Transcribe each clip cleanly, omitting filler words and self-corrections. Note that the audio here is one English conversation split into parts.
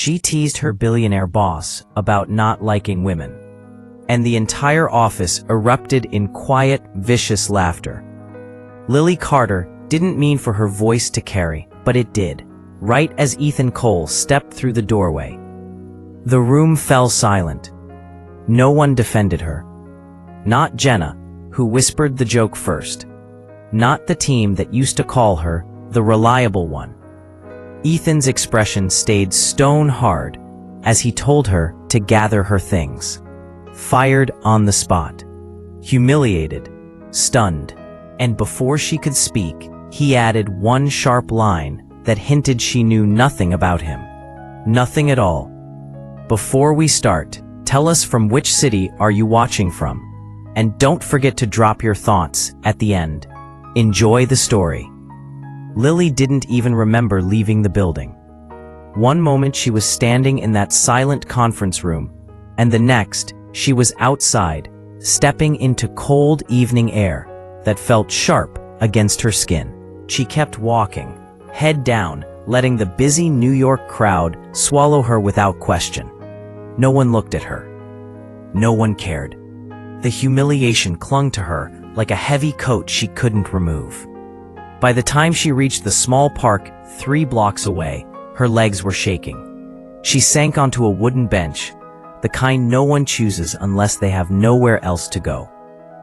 She teased her billionaire boss about not liking women, and the entire office erupted in quiet, vicious laughter. Lily Carter didn't mean for her voice to carry, but it did, right as Ethan Cole stepped through the doorway. The room fell silent. No one defended her. Not Jenna, who whispered the joke first. Not the team that used to call her the reliable one. Ethan's expression stayed stone hard as he told her to gather her things. Fired on the spot. Humiliated. Stunned. And before she could speak, he added one sharp line that hinted she knew nothing about him. Nothing at all. Before we start, tell us from which city are you watching from? And don't forget to drop your thoughts at the end. Enjoy the story. Lily didn't even remember leaving the building. One moment she was standing in that silent conference room, and the next, she was outside, stepping into cold evening air that felt sharp against her skin. She kept walking, head down, letting the busy New York crowd swallow her without question. No one looked at her. No one cared. The humiliation clung to her like a heavy coat she couldn't remove. By the time she reached the small park 3 blocks away, her legs were shaking. She sank onto a wooden bench, the kind no one chooses unless they have nowhere else to go.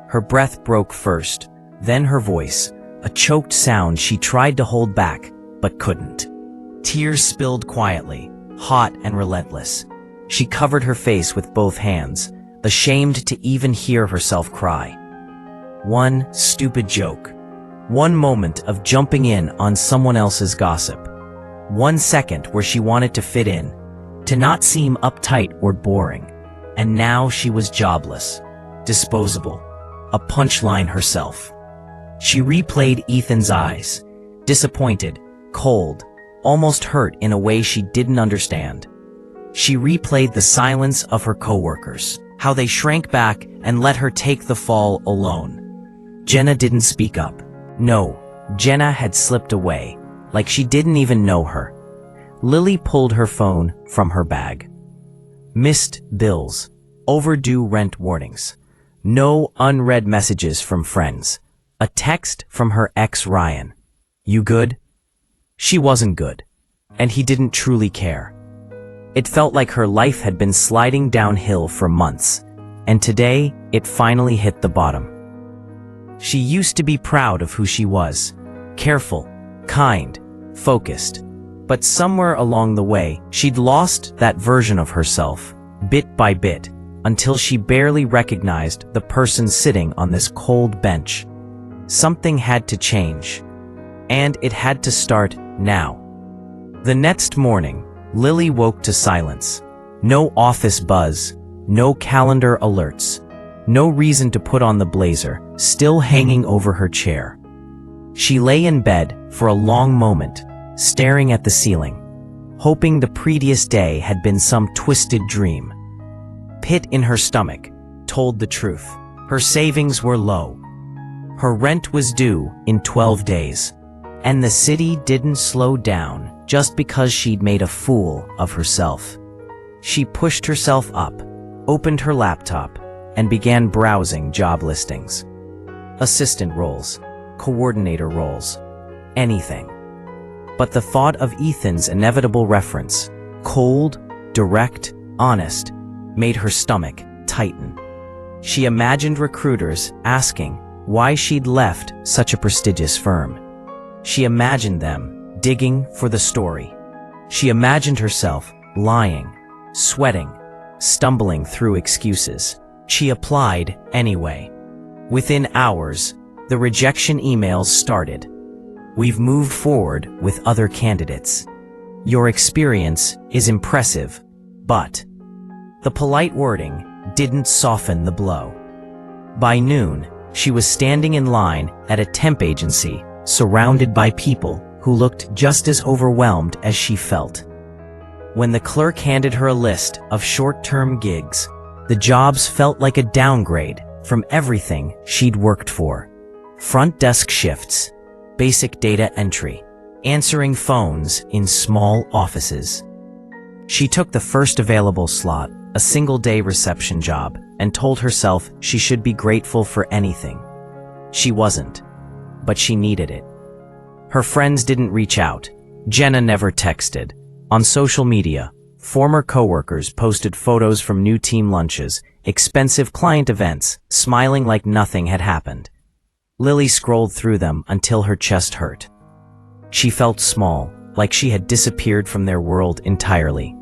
Her breath broke first, then her voice, a choked sound she tried to hold back, but couldn't. Tears spilled quietly, hot and relentless. She covered her face with both hands, ashamed to even hear herself cry. One stupid joke. One moment of jumping in on someone else's gossip. 1 second where she wanted to fit in, to not seem uptight or boring. And now she was jobless, disposable, a punchline herself. She replayed Ethan's eyes, disappointed, cold, almost hurt in a way she didn't understand. She replayed the silence of her coworkers, how they shrank back and let her take the fall alone. Jenna didn't speak up. No, Jenna had slipped away, like she didn't even know her. Lily pulled her phone from her bag. Missed bills, overdue rent warnings, no unread messages from friends, a text from her ex Ryan. You good? She wasn't good, and he didn't truly care. It felt like her life had been sliding downhill for months, and today it finally hit the bottom. She used to be proud of who she was, careful, kind, focused. But somewhere along the way, she'd lost that version of herself, bit by bit, until she barely recognized the person sitting on this cold bench. Something had to change, and it had to start now. The next morning, Lily woke to silence. No office buzz, no calendar alerts, no reason to put on the blazer, still hanging over her chair. She lay in bed for a long moment, staring at the ceiling, hoping the previous day had been some twisted dream. Pit in her stomach told the truth. Her savings were low. Her rent was due in 12 days. And the city didn't slow down just because she'd made a fool of herself. She pushed herself up, opened her laptop, and began browsing job listings. Assistant roles, coordinator roles, anything. But the thought of Ethan's inevitable reference, cold, direct, honest, made her stomach tighten. She imagined recruiters asking why she'd left such a prestigious firm. She imagined them digging for the story. She imagined herself lying, sweating, stumbling through excuses. She applied anyway. Within hours, the rejection emails started. We've moved forward with other candidates. Your experience is impressive, but the polite wording didn't soften the blow. By noon, she was standing in line at a temp agency, surrounded by people who looked just as overwhelmed as she felt. When the clerk handed her a list of short-term gigs, the jobs felt like a downgrade from everything she'd worked for. Front desk shifts, basic data entry, answering phones in small offices. She took the first available slot, a single-day reception job, and told herself she should be grateful for anything. She wasn't, but she needed it. Her friends didn't reach out. Jenna never texted. On social media, former coworkers posted photos from new team lunches, expensive client events, smiling like nothing had happened. Lily scrolled through them until her chest hurt. She felt small, like she had disappeared from their world entirely.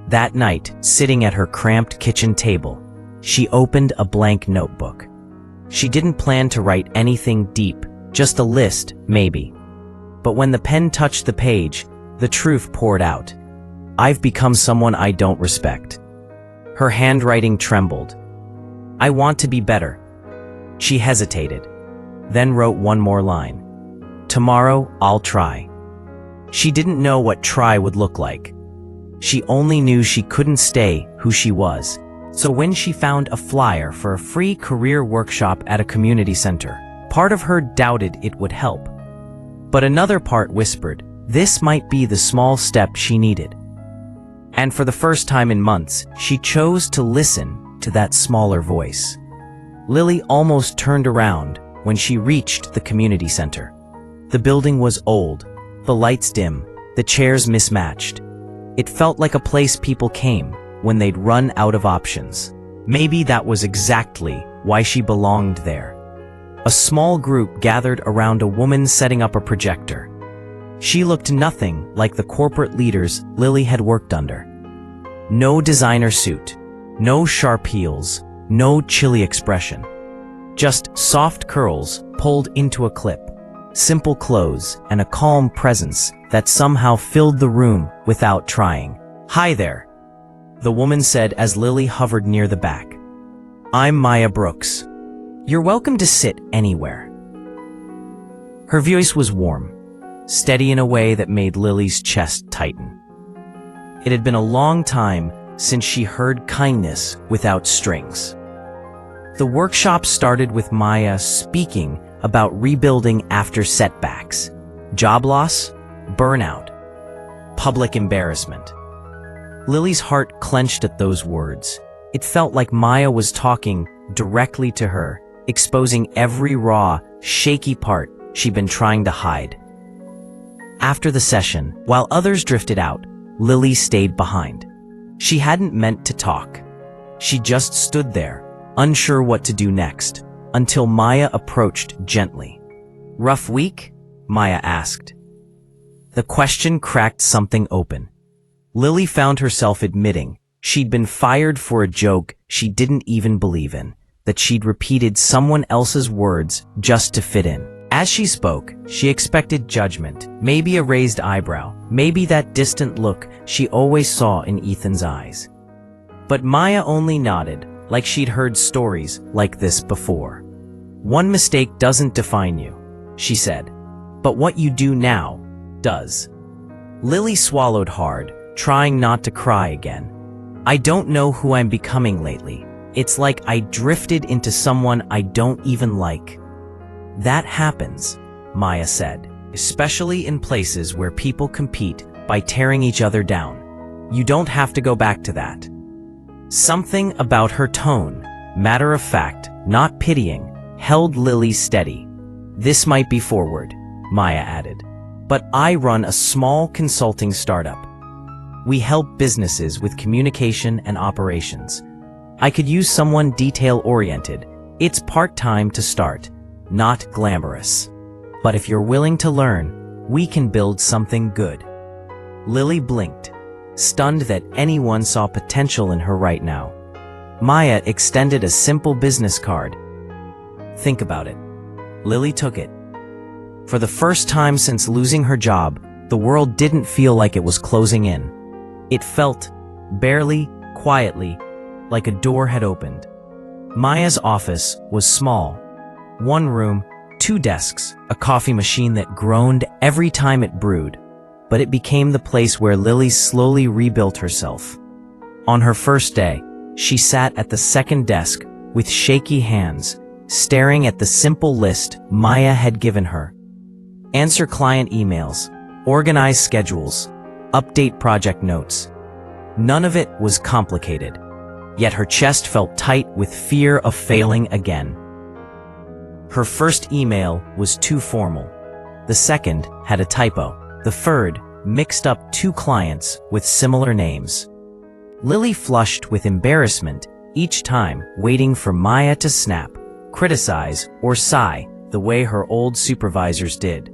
That night, sitting at her cramped kitchen table, she opened a blank notebook. She didn't plan to write anything deep, just a list, maybe. But when the pen touched the page, the truth poured out. I've become someone I don't respect. Her handwriting trembled. I want to be better. She hesitated, then wrote one more line. Tomorrow, I'll try. She didn't know what try would look like. She only knew she couldn't stay who she was. So when she found a flyer for a free career workshop at a community center, part of her doubted it would help. But another part whispered, this might be the small step she needed. And for the first time in months, she chose to listen to that smaller voice. Lily almost turned around when she reached the community center. The building was old, the lights dim, the chairs mismatched. It felt like a place people came when they'd run out of options. Maybe that was exactly why she belonged there. A small group gathered around a woman setting up a projector. She looked nothing like the corporate leaders Lily had worked under. No designer suit, no sharp heels, no chilly expression. Just soft curls pulled into a clip, simple clothes, and a calm presence that somehow filled the room without trying. Hi there, the woman said as Lily hovered near the back. I'm Maya Brooks. You're welcome to sit anywhere. Her voice was warm, steady in a way that made Lily's chest tighten. It had been a long time since she heard kindness without strings. The workshop started with Maya speaking about rebuilding after setbacks, job loss, burnout, public embarrassment. Lily's heart clenched at those words. It felt like Maya was talking directly to her, exposing every raw, shaky part she'd been trying to hide. After the session, while others drifted out, Lily stayed behind. She hadn't meant to talk. She just stood there, unsure what to do next, until Maya approached gently. Rough week? Maya asked. The question cracked something open. Lily found herself admitting she'd been fired for a joke she didn't even believe in, that she'd repeated someone else's words just to fit in. As she spoke, she expected judgment, maybe a raised eyebrow, maybe that distant look she always saw in Ethan's eyes. But Maya only nodded, like she'd heard stories like this before. One mistake doesn't define you, she said, but what you do now does. Lily swallowed hard, trying not to cry again. I don't know who I'm becoming lately. It's like I drifted into someone I don't even like. That happens, Maya said, especially in places where people compete by tearing each other down. You don't have to go back to that. Something about her tone, matter of fact, not pitying, held Lily steady. This might be forward, Maya added, but I run a small consulting startup. We help businesses with communication and operations. I could use someone detail-oriented. It's part-time to start, not glamorous. But if you're willing to learn, we can build something good. Lily blinked, stunned that anyone saw potential in her right now. Maya extended a simple business card. Think about it. Lily took it. For the first time since losing her job, the world didn't feel like it was closing in. It felt, barely, quietly, like a door had opened. Maya's office was small. One room, 2 desks, a coffee machine that groaned every time it brewed. But it became the place where Lily slowly rebuilt herself. On her first day, she sat at the second desk with shaky hands, staring at the simple list Maya had given her. Answer client emails, organize schedules, update project notes. None of it was complicated, yet her chest felt tight with fear of failing again. Her first email was too formal. The second had a typo. The third mixed up two clients with similar names. Lily flushed with embarrassment each time, waiting for Maya to snap, criticize, or sigh the way her old supervisors did.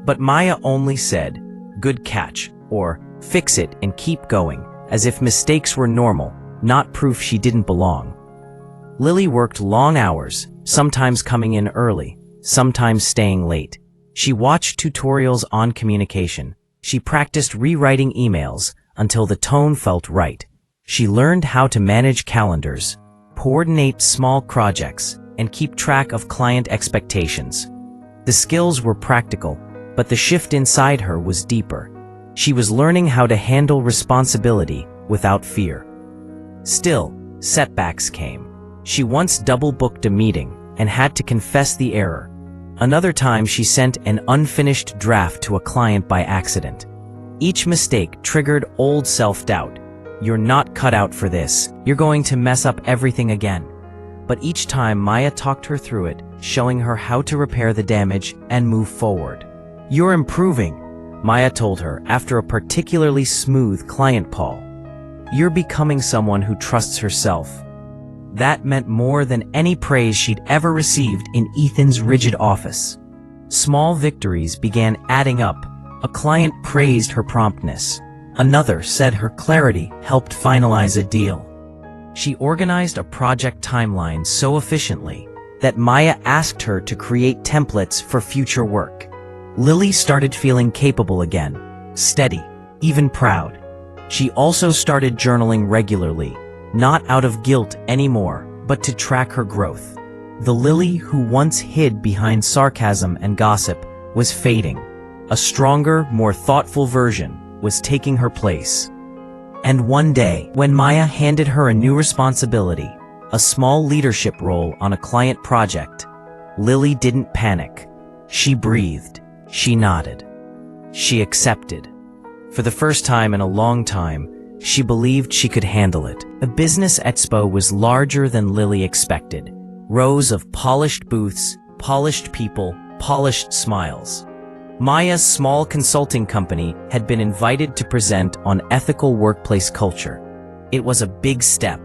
But Maya only said, "Good catch," or "Fix it and keep going," as if mistakes were normal, not proof she didn't belong. Lily worked long hours, sometimes coming in early, sometimes staying late. She watched tutorials on communication. She practiced rewriting emails until the tone felt right. She learned how to manage calendars, coordinate small projects, and keep track of client expectations. The skills were practical, but the shift inside her was deeper. She was learning how to handle responsibility without fear. Still, setbacks came. She once double-booked a meeting and had to confess the error. Another time she sent an unfinished draft to a client by accident. Each mistake triggered old self-doubt. "You're not cut out for this. You're going to mess up everything again." But each time Maya talked her through it, showing her how to repair the damage and move forward. "You're improving," Maya told her after a particularly smooth client call. "You're becoming someone who trusts herself." That meant more than any praise she'd ever received in Ethan's rigid office. Small victories began adding up. A client praised her promptness. Another said her clarity helped finalize a deal. She organized a project timeline so efficiently that Maya asked her to create templates for future work. Lily started feeling capable again, steady, even proud. She also started journaling regularly, not out of guilt anymore, but to track her growth. The Lily who once hid behind sarcasm and gossip was fading. A stronger, more thoughtful version was taking her place. And one day, when Maya handed her a new responsibility, a small leadership role on a client project, Lily didn't panic. She breathed. She nodded. She accepted. For the first time in a long time, she believed she could handle it. The business expo was larger than Lily expected. Rows of polished booths, polished people, polished smiles. Maya's small consulting company had been invited to present on ethical workplace culture. It was a big step,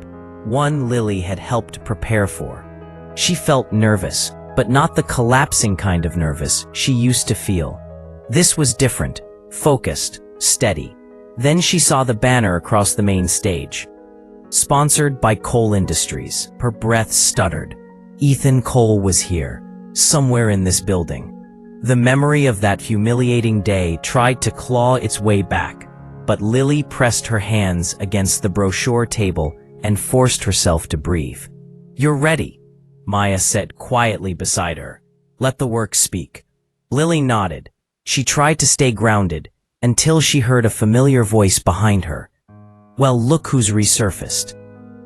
one Lily had helped prepare for. She felt nervous, but not the collapsing kind of nervous she used to feel. This was different, focused, steady. Then she saw the banner across the main stage. Sponsored by Coal Industries. Her breath stuttered. Ethan Cole was here, somewhere in this building. The memory of that humiliating day tried to claw its way back, but Lily pressed her hands against the brochure table and forced herself to breathe. "You're ready," Maya said quietly beside her. "Let the work speak." Lily nodded. She tried to stay grounded until she heard a familiar voice behind her. "Well, look who's resurfaced."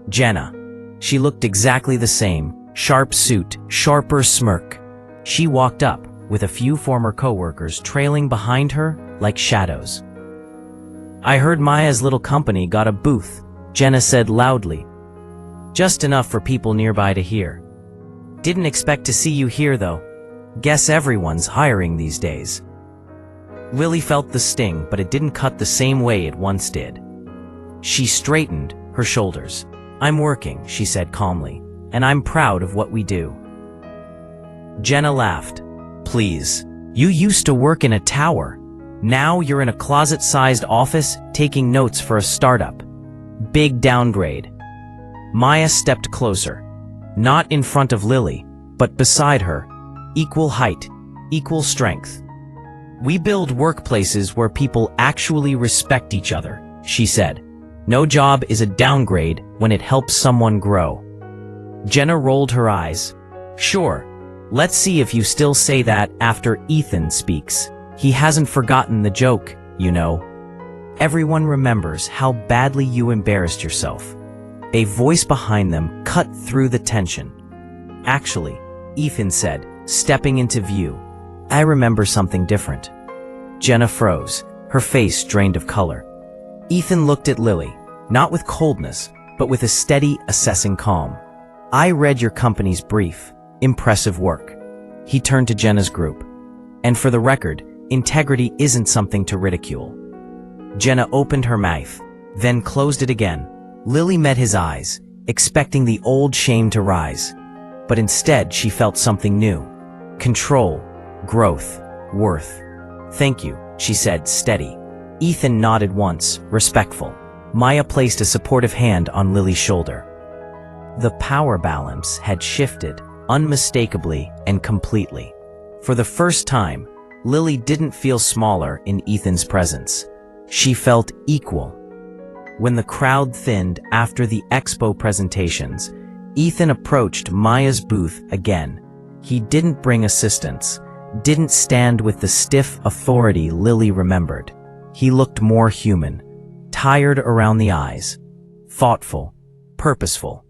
Jenna. She looked exactly the same, sharp suit, sharper smirk. She walked up, with a few former coworkers trailing behind her like shadows. "I heard Maya's little company got a booth," Jenna said loudly. "Just enough for people nearby to hear. Didn't expect to see you here, though. Guess everyone's hiring these days." Lily felt the sting, but it didn't cut the same way it once did. She straightened her shoulders. "I'm working," she said calmly, "and I'm proud of what we do." Jenna laughed. "Please, you used to work in a tower. Now you're in a closet-sized office taking notes for a startup. Big downgrade." Maya stepped closer. Not in front of Lily, but beside her. Equal height, equal strength. "We build workplaces where people actually respect each other," she said. "No job is a downgrade when it helps someone grow." Jenna rolled her eyes. "Sure. Let's see if you still say that after Ethan speaks. He hasn't forgotten the joke, you know. Everyone remembers how badly you embarrassed yourself." A voice behind them cut through the tension. "Actually," Ethan said, stepping into view, "I remember something different." Jenna froze, her face drained of color. Ethan looked at Lily. not with coldness, but with a steady, assessing calm. "I read your company's brief. Impressive work." He turned to Jenna's group. "And for the record, integrity isn't something to ridicule." Jenna opened her mouth, then closed it again. Lily met his eyes, expecting the old shame to rise. But instead, she felt something new. Control, growth, worth. "Thank you," she said, steady. Ethan nodded once, respectful. Maya placed a supportive hand on Lily's shoulder. The power balance had shifted, unmistakably and completely. For the first time, Lily didn't feel smaller in Ethan's presence. She felt equal. When the crowd thinned after the expo presentations, Ethan approached Maya's booth again. He didn't bring assistance, didn't stand with the stiff authority Lily remembered. He looked more human, tired around the eyes, thoughtful, purposeful.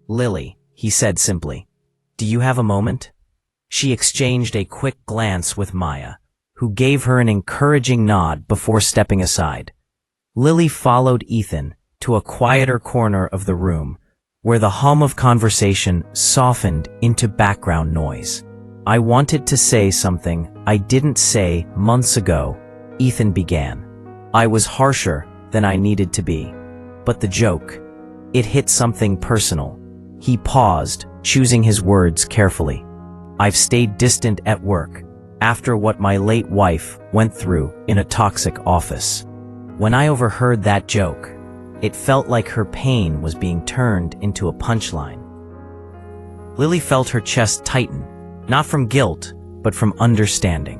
"Lily," he said simply, "do you have a moment?" She exchanged a quick glance with Maya, who gave her an encouraging nod before stepping aside. Lily followed Ethan to a quieter corner of the room, where the hum of conversation softened into background noise. "I wanted to say something I didn't say months ago," Ethan began. "I was harsher than I needed to be. But the joke, it hit something personal." He paused, choosing his words carefully. "I've stayed distant at work, after what my late wife went through in a toxic office. When I overheard that joke, it felt like her pain was being turned into a punchline." Lily felt her chest tighten, not from guilt, but from understanding.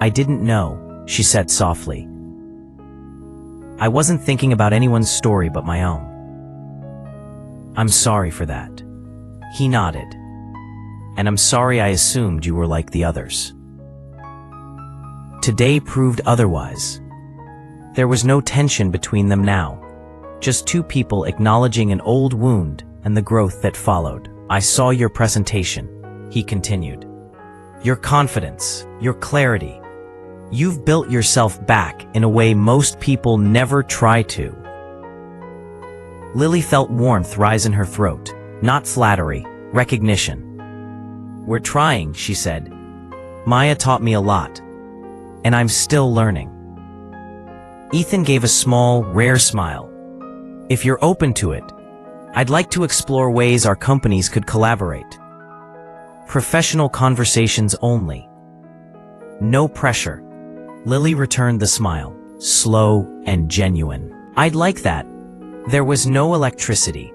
"I didn't know," she said softly. "I wasn't thinking about anyone's story but my own." "I'm sorry for that." He nodded. "And I'm sorry I assumed you were like the others." Today proved otherwise. There was no tension between them now, just two people acknowledging an old wound and the growth that followed. "I saw your presentation," he continued. "Your confidence, your clarity. You've built yourself back in a way most people never try to." Lily felt warmth rise in her throat, not flattery, recognition. "We're trying," she said. "Maya taught me a lot, and I'm still learning." Ethan gave a small, rare smile. "If you're open to it, I'd like to explore ways our companies could collaborate. Professional conversations only. No pressure." Lily returned the smile, slow and genuine. "I'd like that." There was no electricity,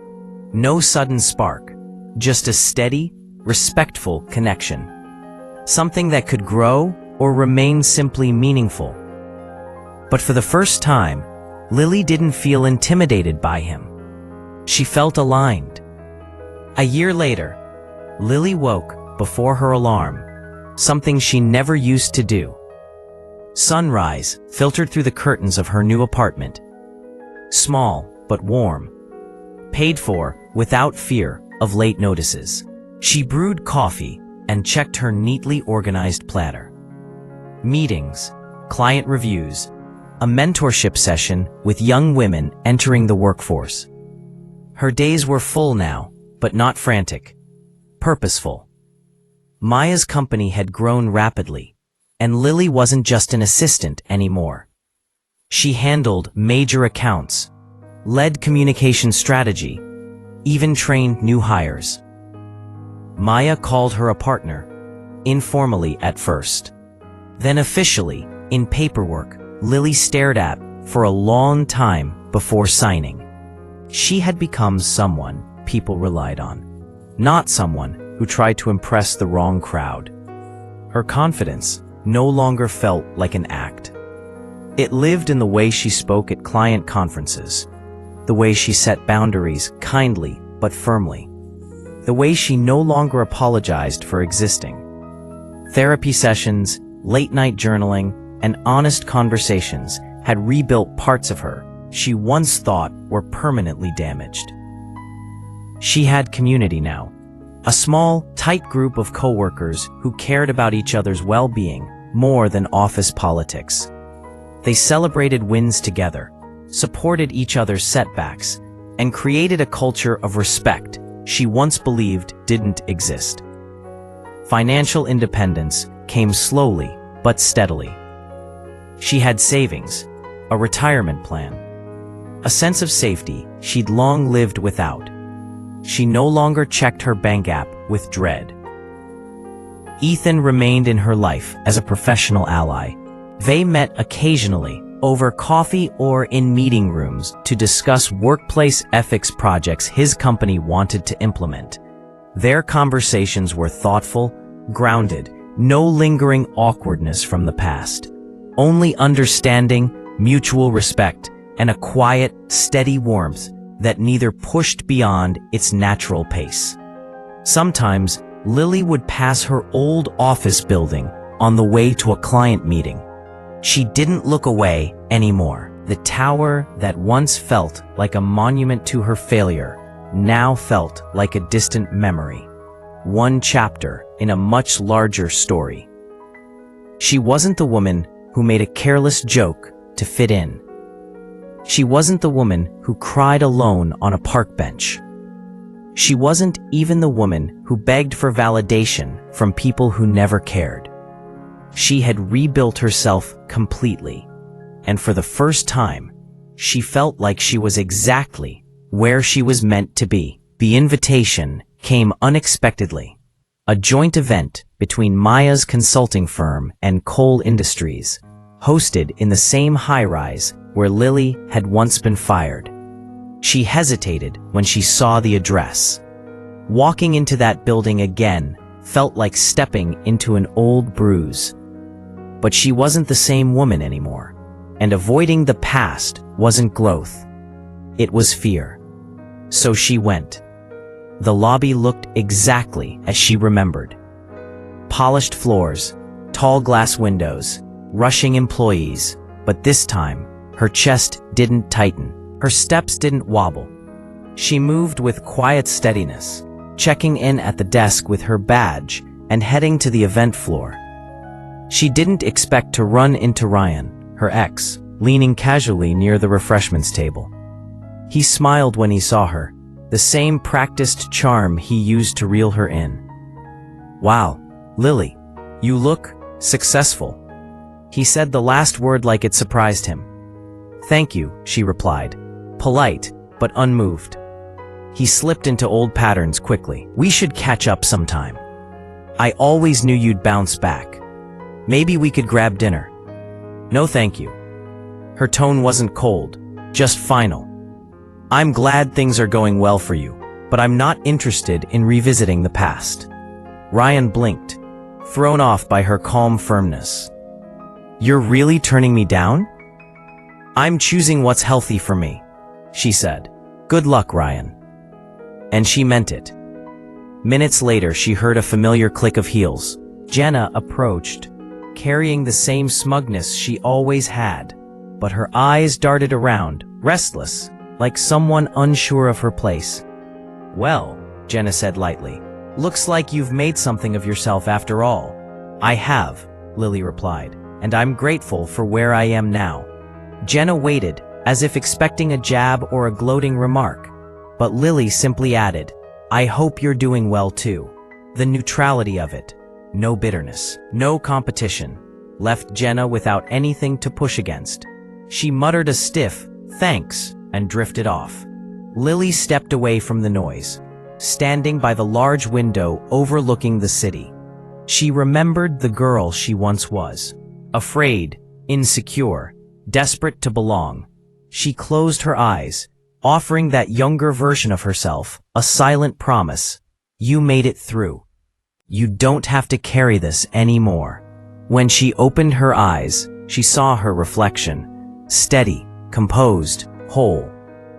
no sudden spark, just a steady, respectful connection. Something that could grow or remain simply meaningful. But for the first time, Lily didn't feel intimidated by him. She felt aligned. A year later, Lily woke before her alarm, something she never used to do. Sunrise filtered through the curtains of her new apartment. Small but warm. Paid for without fear of late notices. She brewed coffee and checked her neatly organized platter. Meetings, client reviews, a mentorship session with young women entering the workforce. Her days were full now, but not frantic. Purposeful. Maya's company had grown rapidly, and Lily wasn't just an assistant anymore. She handled major accounts, led communication strategy, even trained new hires. Maya called her a partner, informally at first. Then officially, in paperwork, Lily stared at for a long time before signing. She had become someone people relied on, not someone who tried to impress the wrong crowd. Her confidence no longer felt like an act. It lived in the way she spoke at client conferences, the way she set boundaries kindly but firmly, the way she no longer apologized for existing. Therapy sessions, late-night journaling, and honest conversations had rebuilt parts of her she once thought were permanently damaged. She had community now, a small, tight group of coworkers who cared about each other's well-being more than office politics. They celebrated wins together, supported each other's setbacks, and created a culture of respect she once believed didn't exist. Financial independence came slowly but steadily. She had savings, a retirement plan, a sense of safety she'd long lived without. She no longer checked her bank app with dread. Ethan remained in her life as a professional ally. They met occasionally over coffee or in meeting rooms to discuss workplace ethics projects his company wanted to implement. Their conversations were thoughtful, grounded, no lingering awkwardness from the past. Only understanding, mutual respect, and a quiet, steady warmth that neither pushed beyond its natural pace. Sometimes, Lily would pass her old office building on the way to a client meeting. She didn't look away anymore. The tower that once felt like a monument to her failure now felt like a distant memory. One chapter in a much larger story. She wasn't the woman who made a careless joke to fit in. She wasn't the woman who cried alone on a park bench. She wasn't even the woman who begged for validation from people who never cared. She had rebuilt herself completely, and for the first time, she felt like she was exactly where she was meant to be. The invitation came unexpectedly. A joint event between Maya's consulting firm and Coal Industries, hosted in the same high-rise where Lily had once been fired. She hesitated when she saw the address. Walking into that building again felt like stepping into an old bruise. But she wasn't the same woman anymore, and avoiding the past wasn't growth. It was fear. So she went. The lobby looked exactly as she remembered. Polished floors, tall glass windows, rushing employees, but this time, her chest didn't tighten. Her steps didn't wobble. She moved with quiet steadiness, checking in at the desk with her badge and heading to the event floor. She didn't expect to run into Ryan, her ex, leaning casually near the refreshments table. He smiled when he saw her, the same practiced charm he used to reel her in. "Wow, Lily, you look successful." He said the last word like it surprised him. "Thank you," she replied, polite but unmoved. He slipped into old patterns quickly. "We should catch up sometime. I always knew you'd bounce back. Maybe we could grab dinner." "No thank you." Her tone wasn't cold, just final. "I'm glad things are going well for you, but I'm not interested in revisiting the past." Ryan blinked, thrown off by her calm firmness. "You're really turning me down?" "I'm choosing what's healthy for me," she said. "Good luck, Ryan." And she meant it. Minutes later, she heard a familiar click of heels. Jenna approached, carrying the same smugness she always had, but her eyes darted around, restless, like someone unsure of her place. "Well," Jenna said lightly, "looks like you've made something of yourself after all." "I have," Lily replied, "and I'm grateful for where I am now." Jenna waited, as if expecting a jab or a gloating remark, but Lily simply added, "I hope you're doing well too." The neutrality of it, no bitterness, no competition, left Jenna without anything to push against. She muttered a stiff, "Thanks," and drifted off. Lily stepped away from the noise, standing by the large window overlooking the city. She remembered the girl she once was. Afraid, insecure, desperate to belong. She closed her eyes, offering that younger version of herself a silent promise. "You made it through. You don't have to carry this anymore." When she opened her eyes, she saw her reflection, steady, composed, whole.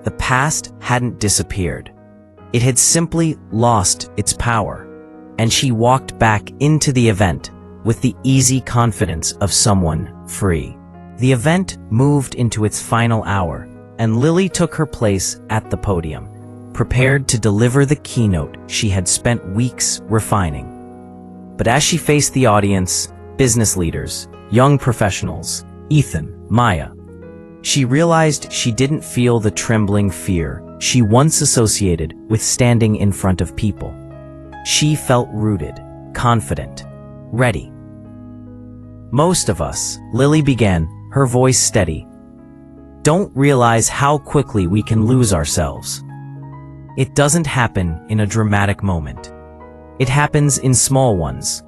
The past hadn't disappeared. It had simply lost its power, and she walked back into the event with the easy confidence of someone free. The event moved into its final hour, and Lily took her place at the podium, prepared to deliver the keynote she had spent weeks refining. But as she faced the audience, business leaders, young professionals, Ethan, Maya, She realized she didn't feel the trembling fear she once associated with standing in front of people. She felt rooted, confident, ready. Most of us, Lily began, her voice steady, don't realize how quickly we can lose ourselves. It doesn't happen in a dramatic moment. It happens in small ones,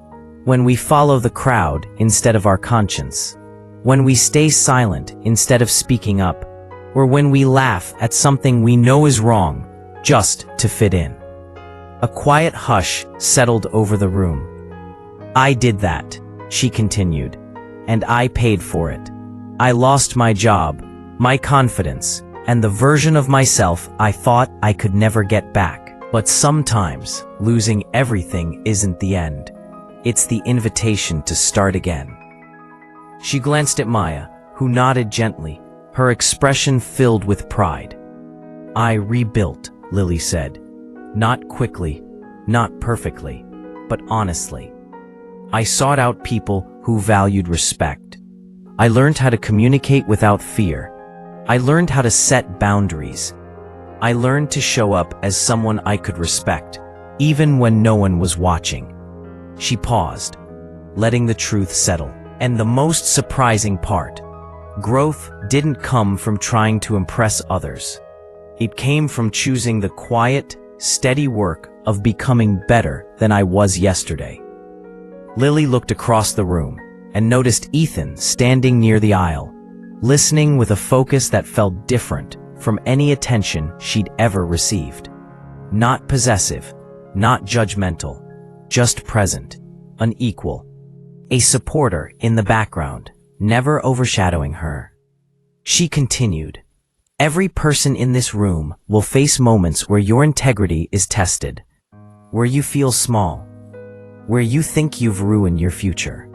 when we follow the crowd instead of our conscience, when we stay silent instead of speaking up, or when we laugh at something we know is wrong just to fit in. A quiet hush settled over the room. I did that, she continued, and I paid for it. I lost my job, my confidence, and the version of myself I thought I could never get back. But sometimes, losing everything isn't the end. It's the invitation to start again. She glanced at Maya, who nodded gently, her expression filled with pride. I rebuilt, Lily said. Not quickly, not perfectly, but honestly. I sought out people who valued respect. I learned how to communicate without fear. I learned how to set boundaries. I learned to show up as someone I could respect, even when no one was watching. She paused, letting the truth settle. And the most surprising part, growth didn't come from trying to impress others. It came from choosing the quiet, steady work of becoming better than I was yesterday. Lily looked across the room and noticed Ethan standing near the aisle, listening with a focus that felt different from any attention she'd ever received. Not possessive, not judgmental, just present, unequal. A supporter in the background, never overshadowing her. She continued, every person in this room will face moments where your integrity is tested, where you feel small, where you think you've ruined your future.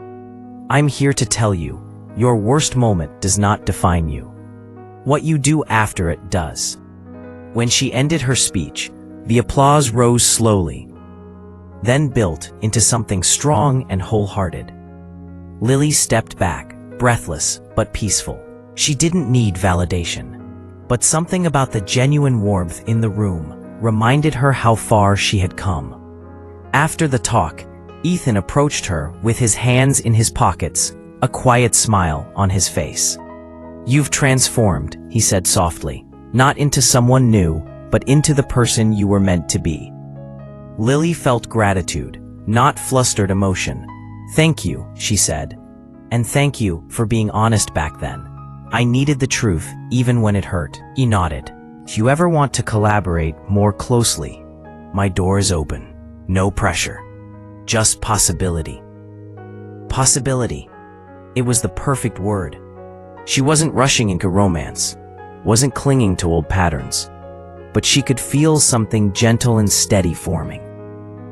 I'm here to tell you, your worst moment does not define you. What you do after it does. When she ended her speech, the applause rose slowly, then built into something strong and wholehearted. Lily stepped back, breathless but peaceful. She didn't need validation, but something about the genuine warmth in the room reminded her how far she had come. After the talk, Ethan approached her with his hands in his pockets, a quiet smile on his face. You've transformed, he said softly, not into someone new, but into the person you were meant to be. Lily felt gratitude, not flustered emotion. Thank you, she said. And thank you for being honest back then. I needed the truth, even when it hurt. He nodded. If you ever want to collaborate more closely, my door is open. No pressure. Just possibility. Possibility. It was the perfect word. She wasn't rushing into romance, wasn't clinging to old patterns, but she could feel something gentle and steady forming,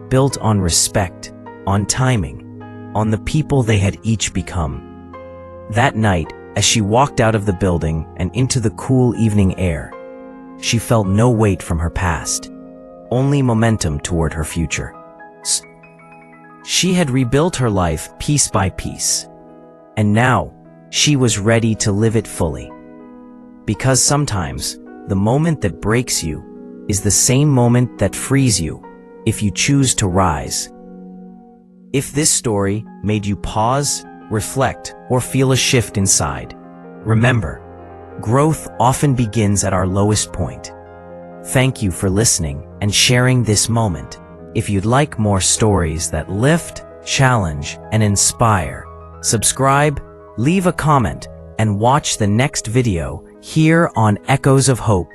built on respect, on timing, on the people they had each become. That night, as she walked out of the building and into the cool evening air, she felt no weight from her past, only momentum toward her future. She had rebuilt her life piece by piece, and now she was ready to live it fully. Because sometimes, the moment that breaks you is the same moment that frees you if you choose to rise. If this story made you pause, reflect, or feel a shift inside, remember, growth often begins at our lowest point. Thank you for listening and sharing this moment. If you'd like more stories that lift, challenge, and inspire, subscribe, leave a comment, and watch the next video here on Echoes of Hope.